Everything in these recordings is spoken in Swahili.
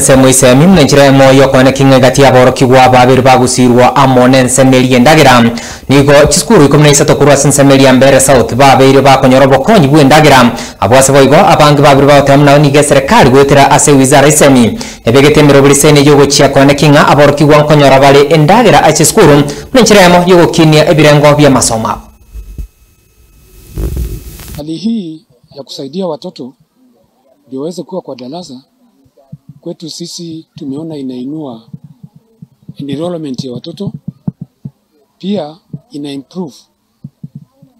sense moise mimne njire moyo kone kinga gati aboro kigwa babiri bagusirwa amone nsemeli endagira nigo chiskuru ikomne isato kurwa sensemeli ambere south babiri bakonyorobo konyi bwendagira abwase boigo abangi babiri batamna ni serikali gwetera ase wizara isemi ebegete mirobiri sene yogo chia kone kinga aboro kigwa konyora bale endagira achiskuru njire mo yogo kinia ebirengo bya masoma. Hali hii ya kusaidia watoto ndio waweze kuwa kwa darasa kwetu sisi tumeona inainua enrollment ya watoto, pia ina improve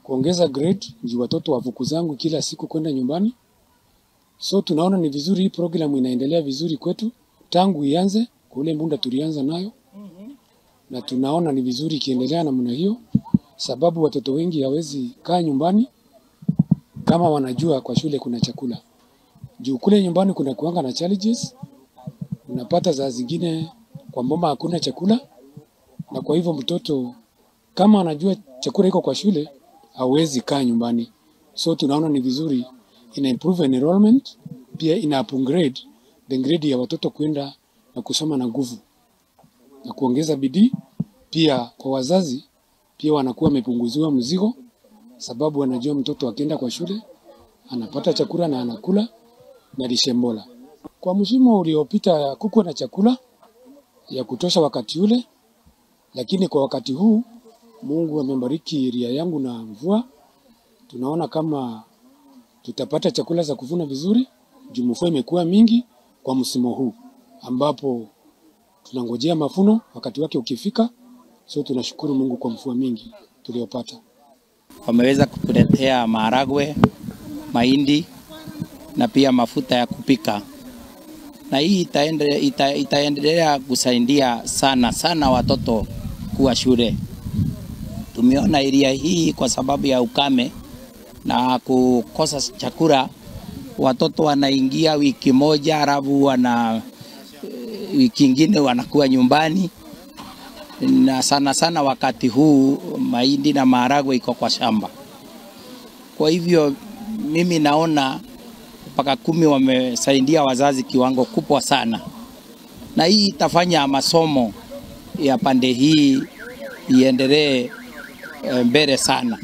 kuongeza grade ndio watoto wavuku zangu kila siku kwenda nyumbani. So tunaona ni vizuri hii program inaendelea vizuri kwetu tangu ianze kule Mbunda tulianza nayo, na tunaona ni vizuri kiendelea namna hiyo, sababu watoto wengi hawezi kaa nyumbani kama wanajua kwa shule kuna chakula. Juu kule nyumbani kuna kuanga na challenges, unapata za zingine kwa mama hakuna chakula, na kwa hivyo mtoto kama anajua chakula iko kwa shule hawezi kaa nyumbani. So tunaona ni vizuri ina improve enrollment, pia ina upgrade the grade ya watoto kwenda na kusoma na nguvu na kuongeza bidii. Pia kwa wazazi pia wanakuwa wamepunguziwa mzigo, sababu wanajua mtoto akienda kwa shule anapata chakula na anakula na lishe bora. Kwa msimu uliopita kukuwa na chakula ya kutosha wakati ule, lakini kwa wakati huu Mungu amebariki area yangu na mvua. Tunaona kama tutapata chakula za kuvuna vizuri, juu mvua imekuwa mingi kwa msimu huu ambapo tunangojea mavuno wakati wake ukifika. So tunashukuru Mungu kwa mvua mingi tuliyopata. Wameweza kutuletea maharagwe, mahindi na pia mafuta ya kupika. Na hii itaendelea kusaidia sana watoto kuwa shule. Tumeona area hii kwa sababu ya ukame na kukosa chakula, watoto wanaingia wiki moja halafu wiki nyingine wanakuwa nyumbani, na sana wakati huu mahindi na maharagwe iko kwa shamba. Kwa hivyo mimi naona mpaka 10 wamesaidia wazazi kiwango kubwa sana, na hii itafanya masomo ya pande hii iendelee mbele sana.